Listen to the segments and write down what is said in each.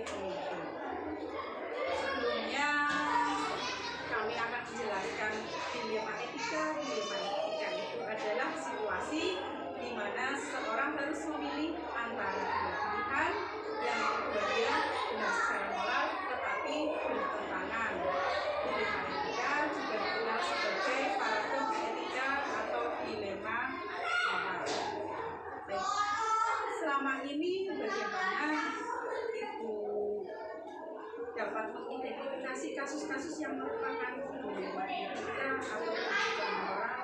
pemimpin. Sebelumnya kami akan menjelaskan dilema etika. Dilema etika itu adalah situasi di mana seseorang harus memilih antara dua pilihan yang keduanya benar secara moral tetapi bertentangan. Dilema etika juga dikenal sebagai paradoks etika atau dilema moral. Baik, selama ini bagaimana Ibu dapat mengidentifikasi kasus-kasus yang merupakan dilema etika atau dilema moral?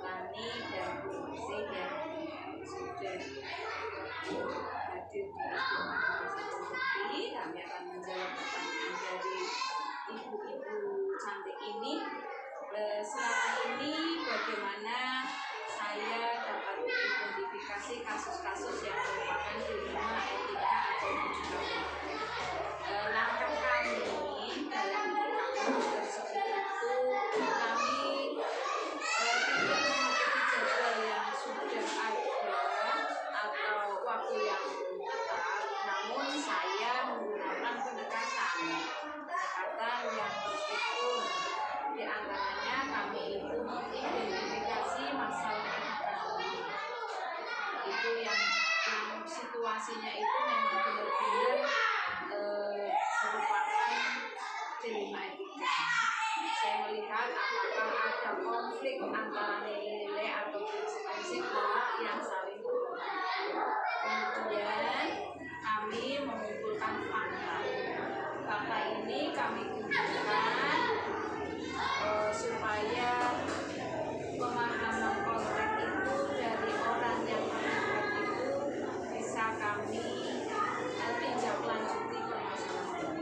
Lani dan Bu Bersih yang sudah hadir di sini, kami akan menjawab pertanyaan dari ibu-ibu cantik ini. Selama ini bagaimana saya dapat mengidentifikasi kasus-kasus yang merupakan dilema etika atau juga langkah kami dalam kasus tersebut itu kami tidak mengikuti jadwal yang sudah ada atau waktu yang tetap, namun saya menggunakan pendekatan yang berstruktur. Di antaranya kami itu mengidentifikasi masalah etika itu yang situasinya itu memang benar-benar merupakan dilema etika. Saya melihat apakah ada konflik antara nilai-nilai atau prinsip-prinsip yang saling bertentangan. Kemudian kami mengumpulkan fakta. Fakta ini kami kumpulkan supaya pemahaman konteks itu dari orang yang terlibat itu bisa kami tinjak lanjuti permasalahan.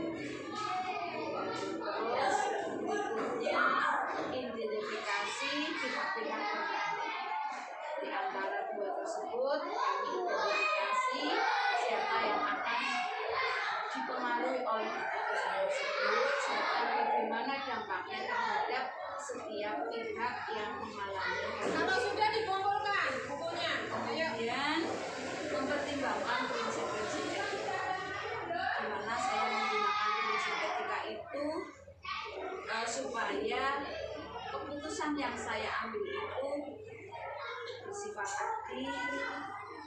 Terus berikutnya identifikasi pihak-pihak terkait. Di antara dua tersebut kami identifikasi siapa yang akan dipengaruhi oleh keputusan tersebut serta bagaimana dampaknya terhadap setiap pihak yang mengalami. Kalau sudah dikumpulkan bukunya, kemudian mempertimbangkan prinsip-prinsip etika. Di mana saya menggunakan prinsip etika itu supaya keputusan yang saya ambil itu bersifat adil,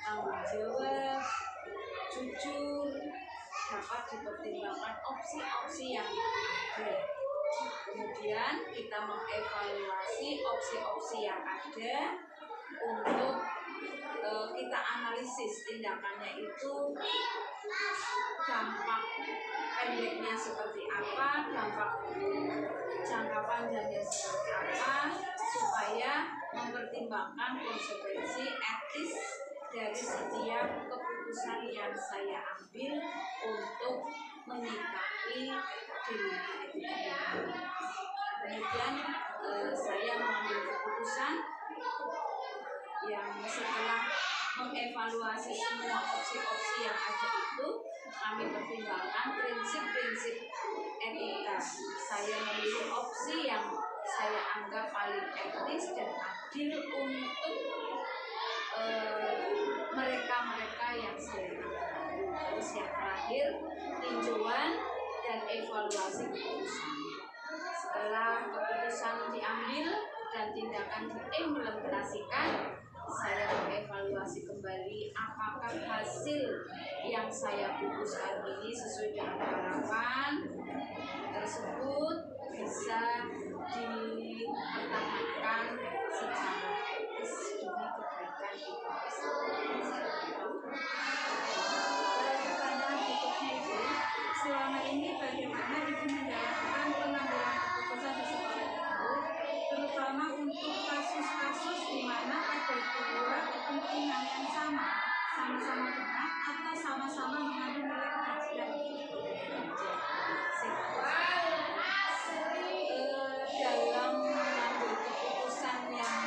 tanggung jawab, jujur, dapat dipertimbangkan opsi-opsi yang ada. Kemudian kita mengevaluasi opsi-opsi yang ada untuk kita analisis tindakannya itu dampak pendeknya seperti apa, dampak jangka panjangnya seperti apa, supaya mempertimbangkan konsekuensi etis dari setiap keputusan yang saya ambil untuk menyikapi dilema etika. Kemudian saya mengambil keputusan yang setelah mengevaluasi semua opsi-opsi yang ada itu, kami pertimbangkan prinsip-prinsip etika. Saya memilih opsi yang saya anggap paling etis dan adil untuk mereka-mereka yang saya anggap. Terus yang terakhir, tinjauan dan evaluasi keputusan. Setelah keputusan diambil dan tindakan diimplementasikan, saya mengevaluasi kembali apakah hasil yang saya putuskan ini sesuai dengan harapan tersebut bisa dipertahankan secara etis demi kebaikan kita bersama. pertanyaan berikutnya Ibu, selama ini bagaimana Ibu menjalankan pengambilan keputusan di sekolah Ibu, terutama untuk kasus-kasus di mana ada dua kepentingan yang sama-sama benar atau sama-sama mengandung nilai keadilan? Dalam mengambil keputusan yang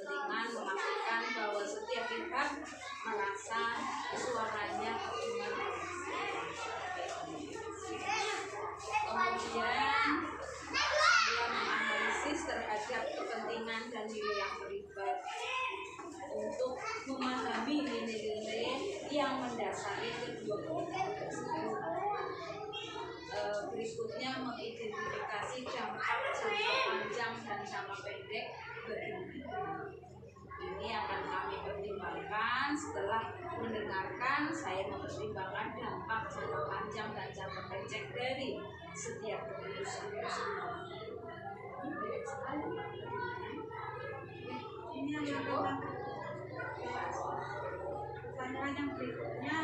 berkepentingan memastikan bahwa setiap pihak merasa suaranya terdengar. Kemudian saya menganalisis terhadap kepentingan dan nilai yang terlibat untuk memahami nilai-nilai yang mendasari kedua kepentingan tersebut. Berikutnya mengidentifikasi dampak jangka panjang dan jangka pendek bagi mereka. Ini akan kami pertimbangkan. Setelah mendengarkan, saya mempertimbangkan dampak jangka panjang dan jangka pendek dari setiap keputusan tersebut. Ini adalah pertanyaan yang berikutnya,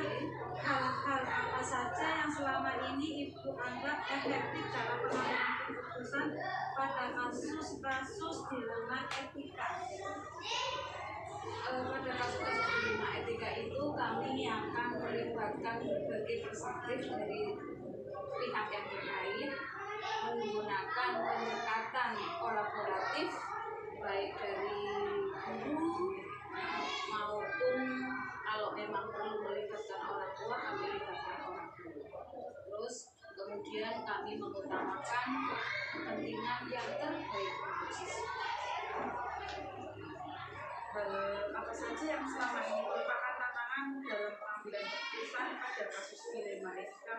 hal-hal apa saja yang selama ini Ibu anggap efektif dalam pengambilan keputusan pada kasus-kasus dilema etika? Pada kasus-kasus dilema etika itu kami akan melibatkan berbagai perspektif dari pihak yang terkait, menggunakan pendekatan kolaboratif baik dari guru maupun kalau memang perlu melibatkan orang tua, kami libatkan orang tua. Terus kemudian kami mengutamakan kepentingan yang terbaik untuk siswa. Apa saja yang selama ini merupakan tantangan dalam pengambilan keputusan pada kasus dilema etika?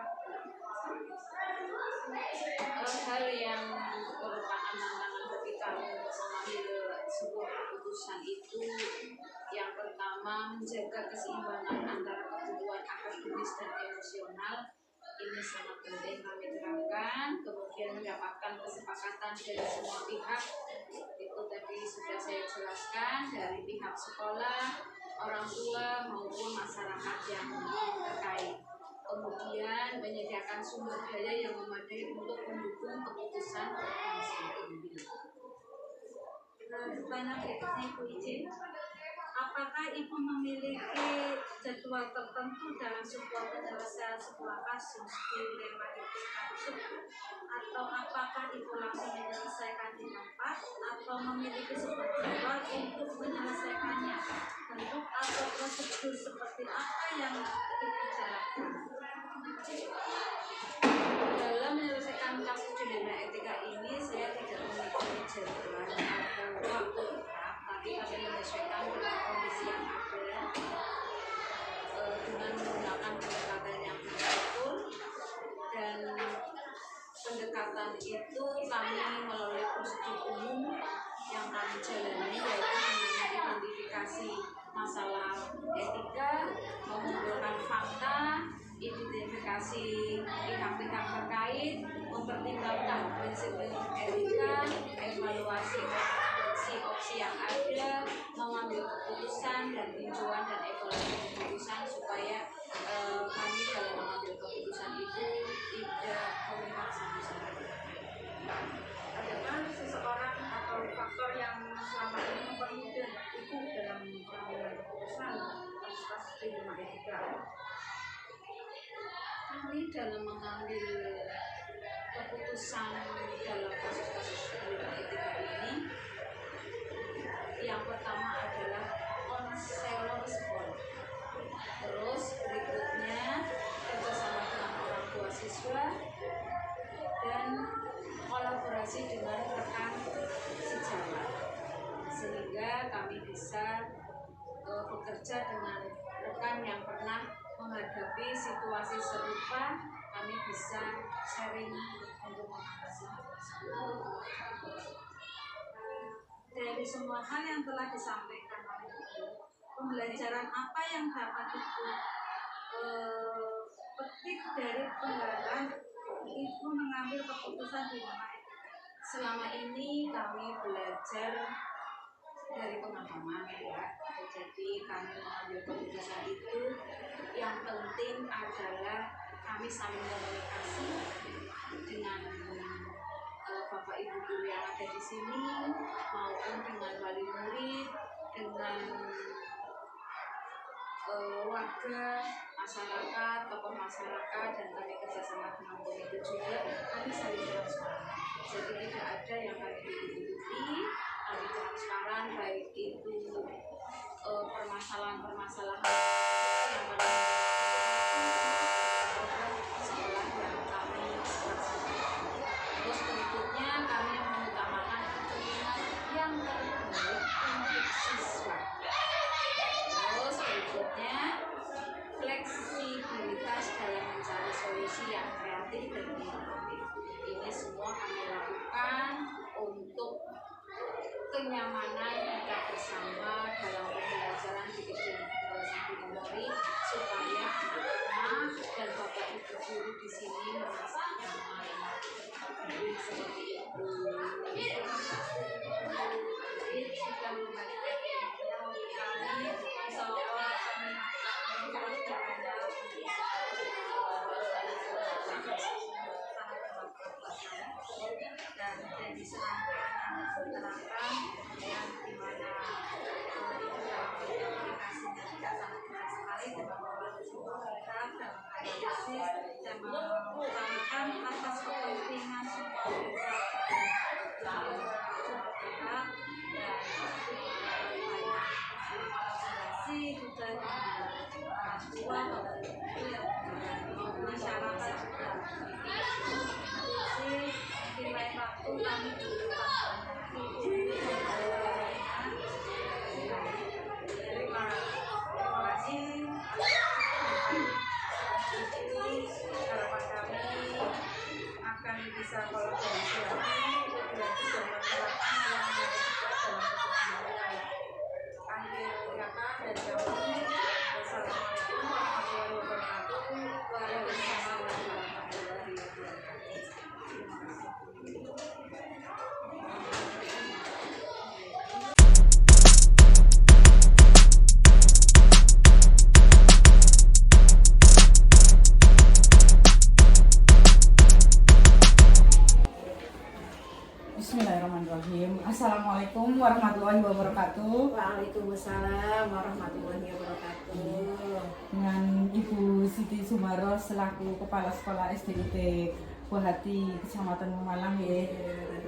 Hal yang merupakan tantangan bagi kami mengambil sebuah keputusan itu, yang pertama menjaga keseimbangan antara kebutuhan akademis dan emosional. Ini sangat penting kami terapkan. Kemudian mendapatkan kesepakatan dari semua pihak, itu tadi sudah saya jelaskan, dari pihak sekolah, orang tua maupun masyarakat yang terkait. Kemudian menyediakan sumber daya yang memadai untuk mendukung keputusan yang saya ambil. Pertanyaan berikutnya Ibu izin, apakah Ibu memiliki jadwal tertentu dalam sebuah penyelesaian sebuah kasus dilema etika tersebut, atau apakah Ibu langsung menyelesaikan di tempat atau memiliki sebuah jadwal untuk menyelesaikannya? Bentuk atau prosedur seperti apa yang Ibu jalankan? Dalam menyelesaikan kasus dilema etika ini, saya tidak memiliki jadwal atau waktu tetap, tapi kami menyesuaikan dengan kondisi yang ada, dengan menggunakan pendekatan yang betul. Dan pendekatan itu kami melalui prosedur umum yang kami jalani, yaitu dengan identifikasi masalah etika, mengumpulkan fakta, identifikasi pihak-pihak terkait, mempertimbangkan prinsip etika, evaluasi opsi yang ada, mengambil keputusan dan tinjauan dan evaluasi keputusan supaya kami dalam mengambil keputusan itu tidak memihak satu sama lain. Adakah seseorang atau faktor yang selama ini mempermudah Ibu dalam pengambilan keputusan kasus-kasus dilema etika? Kami dalam mengambil keputusan dalam kasus-kasus dilema etika ini, yang pertama adalah konselor sekolah. Terus berikutnya kerjasama dengan orang tua siswa dan kolaborasi dengan rekan sejawat, sehingga kami bisa bekerja dengan rekan yang pernah menghadapi situasi serupa. Kami bisa sharing untuk mengatasi hal tersebut. Dari semua hal yang telah disampaikan oleh Ibu, pembelajaran apa yang dapat Ibu petik dari pengalaman Ibu mengambil keputusan dilema etika? Selama ini kami belajar dari pengalaman, ya. Jadi kami mengambil keputusan itu, yang penting adalah kami saling komunikasi dengan Bapak Ibu guru yang ada di sini, maupun dengan wali murid, dengan warga, masyarakat, tokoh masyarakat, dan kami kerjasama dengan komite juga. Kami saling transparan, jadi tidak ada yang kami tutupi. Kami transparan, baik itu permasalahan-permasalahan yang pada sekolah yang kami laksanakan. Terus berikutnya kami mengutamakan kepentingan yang terbaik untuk siswa. Terus berikutnya fleksibilitas dalam mencari solusi yang kreatif dan inovatif. Ini semua kami lakukan untuk kenyamanan kita bersama dalam pembelajaran di Kedai Memori, supaya anak-anak dan bapak ibu guru di sini merasa nyaman. Seperti itu. Jadi jika memberikan kami seolah kami terus terhadap dan jadi serangkaian menerapkan yang dimana itu dalam aplikasinya tidak sangat berat sekali dan membantu semua kita dalam analisis dan mengutamakan atas kepentingan semua kita dan kolaborasi juga dengan orang tua masyarakat juga. Di lain waktu kami juga terima kasih. Harapan kami akan bisa kolaborasi lagi dan juga menerapkan yang dalam kepentingan. Akhir kata dari kami, wassalamualaikum warahmatullahi wabarakatuh. Waalaikumsalam warahmatullahi wabarakatuh. Bismillahirrahmanirrahim. Assalamualaikum warahmatullahi wabarakatuh. Waalaikumsalam warahmatullahi wabarakatuh. Dengan Ibu Siti Sumaros selaku Kepala Sekolah SDIT Buahati Kecamatan Pemalang ya.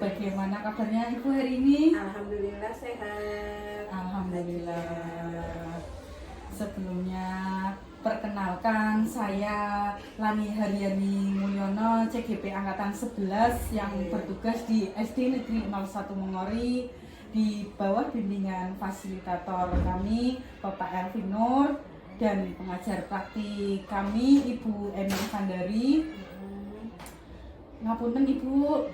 Bagaimana kabarnya Ibu hari ini? Alhamdulillah sehat. Alhamdulillah. Sebelumnya perkenalkan, saya Lani Haryani Mulyono, CGP Angkatan 11 yang bertugas di SD Negeri 01 Mengori di bawah bimbingan fasilitator kami Bapak Elvin Nur dan pengajar praktik kami Ibu Emi Vandari. Ngapunten Ibu,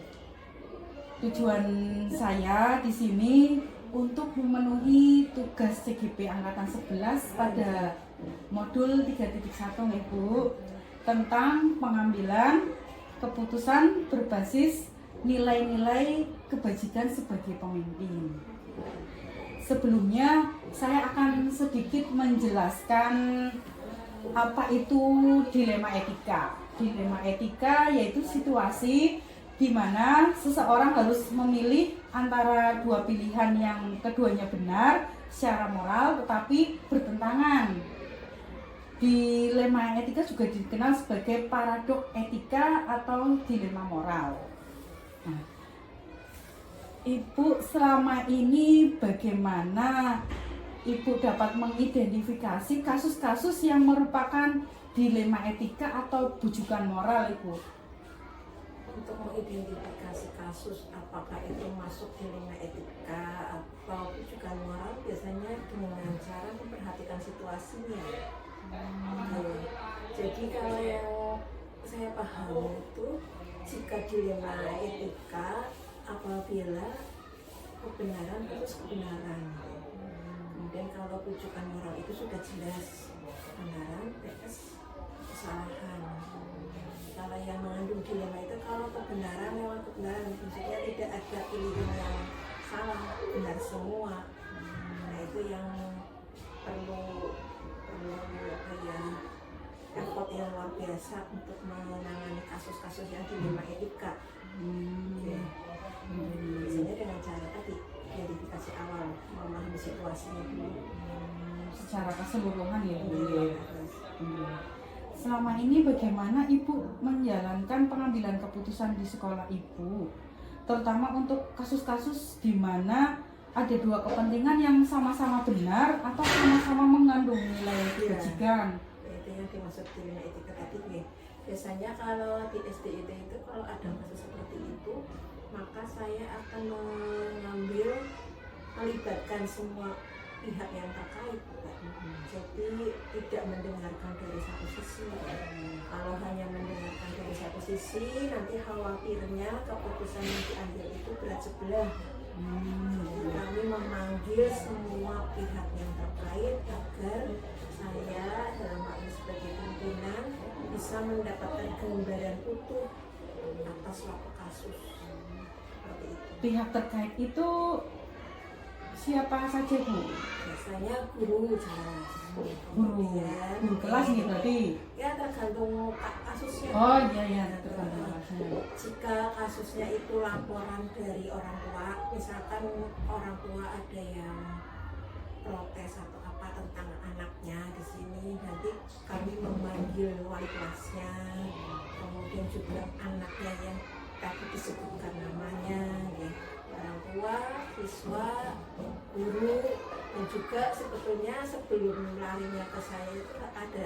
tujuan saya di sini untuk memenuhi tugas CGP Angkatan 11 pada modul 3.1 Ibu, tentang pengambilan keputusan berbasis nilai-nilai kebajikan sebagai pemimpin. Sebelumnya saya akan sedikit menjelaskan apa itu dilema etika. Dilema etika yaitu situasi di mana seseorang harus memilih antara dua pilihan yang keduanya benar secara moral tetapi bertentangan. Dilema etika juga dikenal sebagai paradoks etika atau dilema moral. Nah, Ibu selama ini bagaimana Ibu dapat mengidentifikasi kasus-kasus yang merupakan dilema etika atau bujukan moral, Ibu? Untuk mengidentifikasi kasus apakah itu masuk dilema etika atau bujukan moral, biasanya dengan cara memperhatikan situasinya. Jadi kalau yang saya paham itu, jika dilema etika apabila kebenaran terus kebenaran, kemudian kalau bujukan moral itu sudah jelas kebenaran versus kesalahan. Kalau yang mengandung dilema itu kalau kebenaran lewat kebenaran, maksudnya tidak ada pilihan yang salah, benar semua. Nah itu yang perlu effort yang luar biasa untuk menangani kasus-kasus yang dilema etika. Biasanya dengan cara tadi identifikasi awal, memahami situasinya dulu. Secara keseluruhan ya Bu. Selama ini bagaimana Ibu menjalankan pengambilan keputusan di sekolah Ibu, terutama untuk kasus-kasus di mana ada dua kepentingan yang sama-sama benar atau sama-sama mengandung nilai Iya. kebajikan. Itu yang dimaksud dilema etika tadi nih. Biasanya kalau di SDIT itu kalau ada kasus seperti itu, maka saya akan melibatkan semua pihak yang terkait. Jadi tidak mendengarkan dari satu sisi. Kalau hanya mendengarkan dari satu sisi, nanti khawatirnya keputusan yang diambil itu berat sebelah. Jadi kami memanggil semua pihak yang terkait agar saya dalam hal ini sebagai pimpinan bisa mendapatkan gambaran utuh atas suatu kasus seperti itu. Pihak terkait itu siapa saja Bu? Biasanya guru jelas, kemudian Guru kelas nih berarti. ya tergantung kasusnya. Oh iya tergantung kelasnya. Jika kasusnya itu laporan dari orang tua, misalkan orang tua ada yang protes atau apa tentang anaknya di sini, nanti kami memanggil wali kelasnya, kemudian juga anaknya yang tadi disebutkan namanya, ya. Orang tua, siswa, guru, dan juga sebetulnya sebelum larinya ke saya itu ada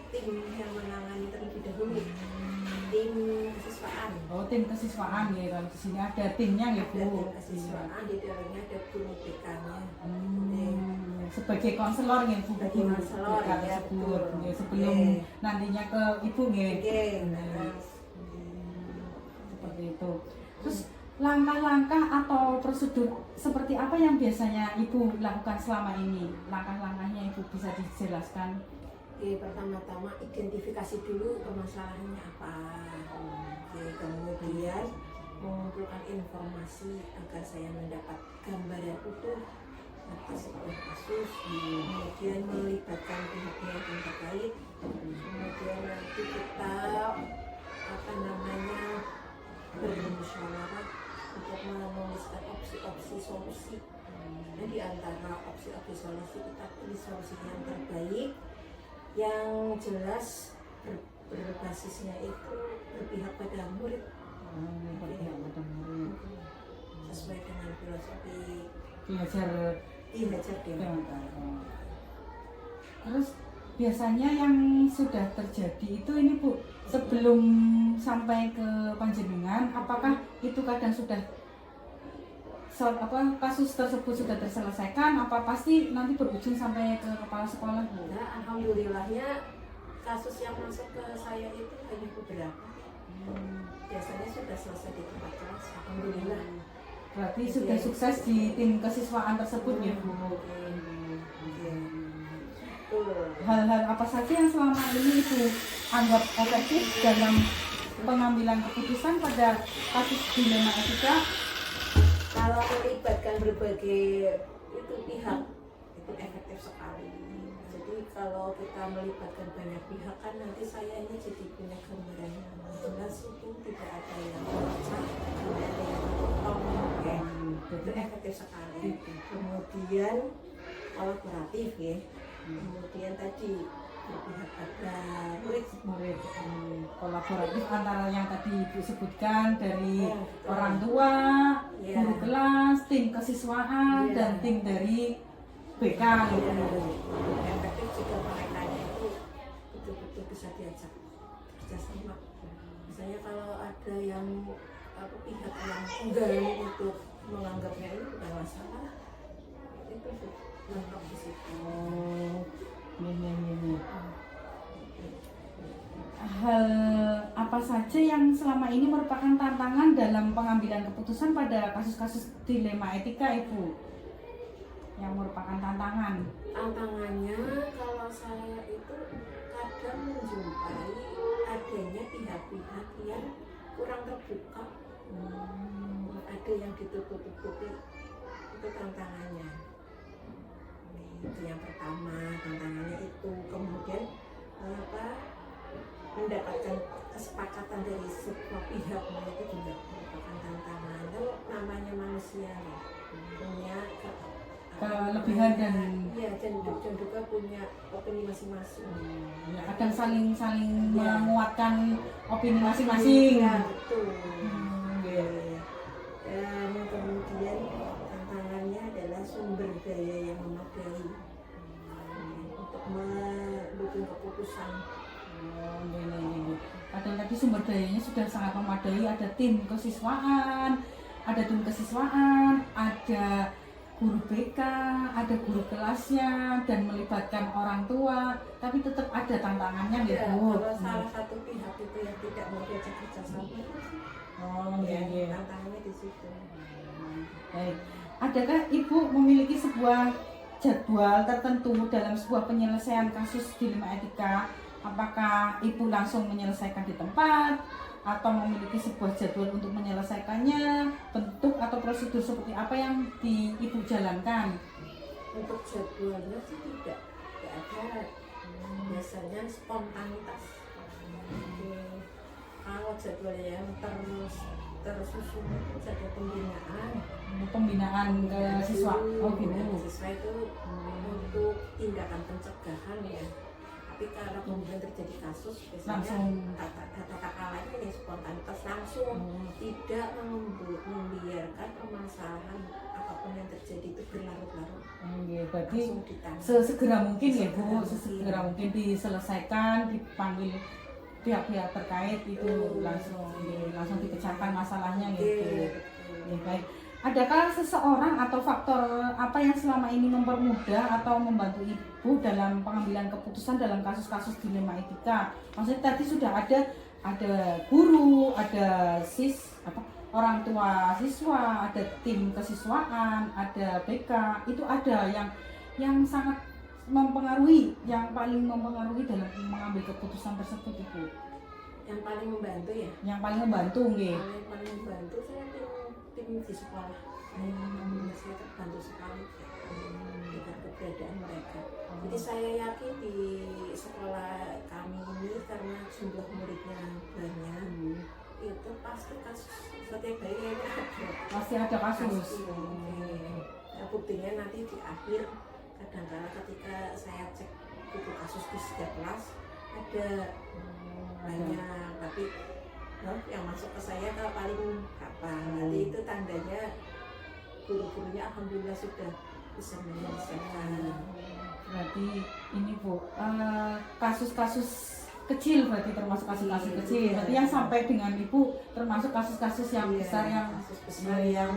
tim yang menangani terlebih dahulu, tim kesiswaan. Oh tim kesiswaan ya, kalau di sini ada timnya ya Ada tim Bu. kesiswaan, di dalamnya ada guru BK-nya. Sebagai konselor ya Bu. Sebagai konselor, BK ya, tersebut. betul. Ya, sebelum Oke. nantinya ke ibu ya. Oke, Seperti itu. Terus langkah-langkah atau prosedur seperti apa yang biasanya Ibu lakukan selama ini? Langkah-langkahnya Ibu bisa dijelaskan? Oke, pertama-tama identifikasi dulu permasalahannya apa. Oke, kemudian mengumpulkan informasi agar saya mendapat gambaran utuh atas sebuah kasus. Kemudian melibatkan pihak-pihak yang terkait. Kemudian nanti kita bermusyawarah untuk menuliskan opsi-opsi solusi. Nah, di antara opsi-opsi solusi kita pilih solusi yang terbaik, yang jelas berbasisnya itu berpihak pada murid, sesuai dengan filosofi Belajar dihajar dengan Terus biasanya yang sudah terjadi itu ini Bu, sebelum sampai ke panjenengan, apakah itu kadang sudah kasus tersebut sudah terselesaikan, apa pasti nanti berujung sampai ke kepala sekolah Bu? Nah, alhamdulillahnya kasus yang masuk ke saya itu hanya beberapa. Biasanya sudah selesai di tempat kelas, alhamdulillah. Berarti sudah sukses di tim kesiswaan tersebut ya Bu? Hal-hal apa saja yang selama ini Ibu anggap efektif dalam pengambilan keputusan pada kasus dilema etika? Kalau melibatkan berbagai itu pihak itu efektif sekali. Jadi kalau kita melibatkan banyak pihak kan nanti saya ini jadi punya gambaran yang jelas, itu tidak ada yang pecah, tidak ada yang potong, ya. Itu efektif sekali. Kemudian kolaboratif ya. Kemudian tadi berpihak pada murid, Kolaboratif antara yang tadi Ibu sebutkan dari Ya, betul. orang tua, Ya. guru kelas, tim kesiswaan, Ya. dan tim dari BK gitu. efektif jika mereka itu betul-betul bisa diajak kerjasama. Misalnya kalau ada yang pihak yang enggan untuk menganggapnya ini bukan masalah, itu lengkap di situ. Oh, ini. Hal apa saja yang selama ini merupakan tantangan dalam pengambilan keputusan pada kasus-kasus dilema etika Ibu? Yang merupakan tantangan? Tantangannya kalau saya itu kadang menjumpai adanya pihak-pihak yang kurang terbuka, ada yang ditutup-tutupi, itu tantangannya. Itu yang pertama, tantangannya itu. Kemudian mendapatkan kesepakatan dari sebuah pihak itu juga merupakan tantangan. Itu namanya manusia ya, punya Kelebihan dan ya, dan juga punya opini masing-masing. ya, kadang saling Ya. menguatkan opini masing-masing. Ya, betul. Iya. Dan kemudian tantangannya adalah sumber daya yang memadai untuk mendukung keputusan. Ini. Padahal tadi sumber dayanya sudah sangat memadai, ada tim kesiswaan, ada guru BK, ada guru kelasnya, dan melibatkan orang tua, tapi tetap ada tantangannya Ya, gitu. kalau salah satu pihak itu yang tidak mau diajak kerjasama, tantangannya di situ. Baik. Adakah Ibu memiliki sebuah jadwal tertentu dalam sebuah penyelesaian kasus dilema etika? Apakah Ibu langsung menyelesaikan di tempat atau memiliki sebuah jadwal untuk menyelesaikannya? Bentuk atau prosedur seperti apa yang Ibu jalankan? Untuk jadwalnya sih tidak ada. Biasanya spontanitas. Jadi, kalau jadwalnya yang tersusun itu ada Pembinaan ke siswa. Oh gitu. Siswa itu untuk tindakan pencegahan ya. Tapi kalau kemudian terjadi kasus, biasanya Langsung. kata lain ini spontanitas langsung, tidak membiarkan permasalahan apapun yang terjadi itu berlarut-larut. Berarti Langsung ditangani. sesegera mungkin ya Bu, Sesegera sesegera mungkin diselesaikan, dipanggil pihak-pihak terkait itu langsung dipecahkan masalahnya gitu. Ya, baik. Adakah seseorang atau faktor apa yang selama ini mempermudah atau membantu Ibu dalam pengambilan keputusan dalam kasus-kasus dilema etika? Maksudnya tadi sudah ada guru, ada orang tua siswa, ada tim kesiswaan, ada BK. Itu ada yang sangat mempengaruhi, yang paling mempengaruhi dalam mengambil keputusan tersebut Ibu. Yang paling membantu ya? Yang paling membantu nggih. Paling membantu saya tim di sekolah. Saya terbantu sekali dengan keberadaan mereka. Jadi saya yakin di sekolah kami ini karena jumlah muridnya banyak, itu pasti kasus setiap hari ada. Pasti ada kasus. Nah, buktinya nanti di akhir kadang-kadang ketika saya cek buku kasus di setiap kelas ada banyak, tapi yang masuk ke saya kalau paling kapan nanti itu tandanya guru-gurunya alhamdulillah sudah bisa menyelesaikan. Berarti ini Bu, kasus-kasus kecil berarti termasuk kasus-kasus kecil. Berarti yang sampai dengan Ibu termasuk kasus-kasus yang besar yang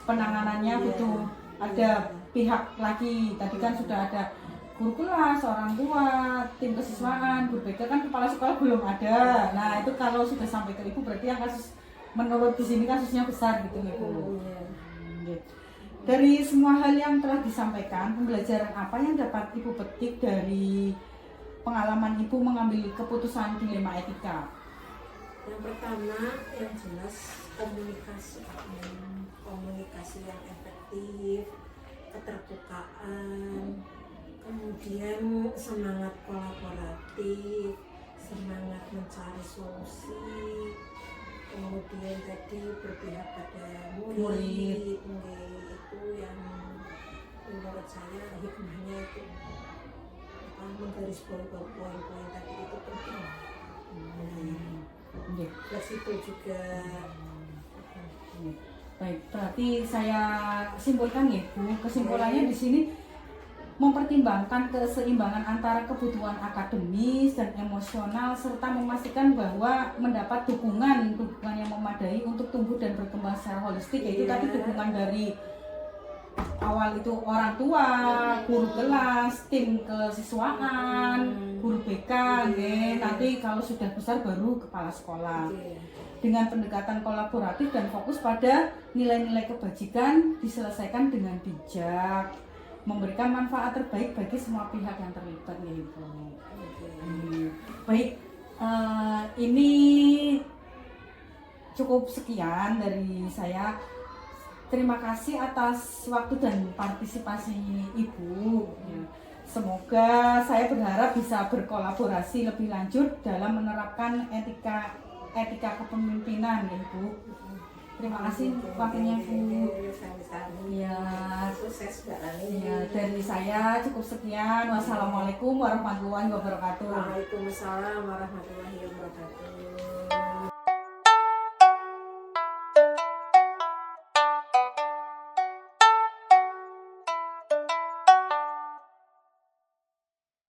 penanganannya butuh ada pihak lagi. Tadi kan sudah ada guru kelas, orang tua, tim kesiswaan, guru BK, kan kepala sekolah belum ada. Nah itu kalau sudah sampai ke Ibu berarti yang kasus menurut di sini kasusnya besar gitu Ibu. Dari semua hal yang telah disampaikan, pembelajaran apa yang dapat Ibu petik dari pengalaman Ibu mengambil keputusan dilema etika? Yang pertama yang jelas komunikasi yang efektif, keterbukaan, kemudian semangat kolaboratif, semangat mencari solusi, kemudian tadi berpihak pada murid. Itu yang menurut saya hikmahnya itu menggarisbawahi poin-poin tadi itu penting. Fleksibel juga. Baik, berarti saya simpulkan ya Bu, kesimpulannya di sini mempertimbangkan keseimbangan antara kebutuhan akademis dan emosional serta memastikan bahwa mendapat dukungan yang memadai untuk tumbuh dan berkembang secara holistik, yaitu tadi dukungan dari awal itu orang tua, guru kelas, tim kesiswaan, guru BK, nanti kalau sudah besar baru kepala sekolah. Dengan pendekatan kolaboratif dan fokus pada nilai-nilai kebajikan diselesaikan dengan bijak, memberikan manfaat terbaik bagi semua pihak yang terlibat ya Ibu. Baik, ini cukup sekian dari saya. Terima kasih atas waktu dan partisipasi Ibu. Semoga saya berharap bisa berkolaborasi lebih lanjut dalam menerapkan etika kepemimpinan ya Ibu. Terima kasih waktunya Bu. Ya, sukses Mbak Ani. Ya, dari saya cukup sekian. Wassalamualaikum warahmatullahi wabarakatuh. Waalaikumsalam warahmatullahi wabarakatuh.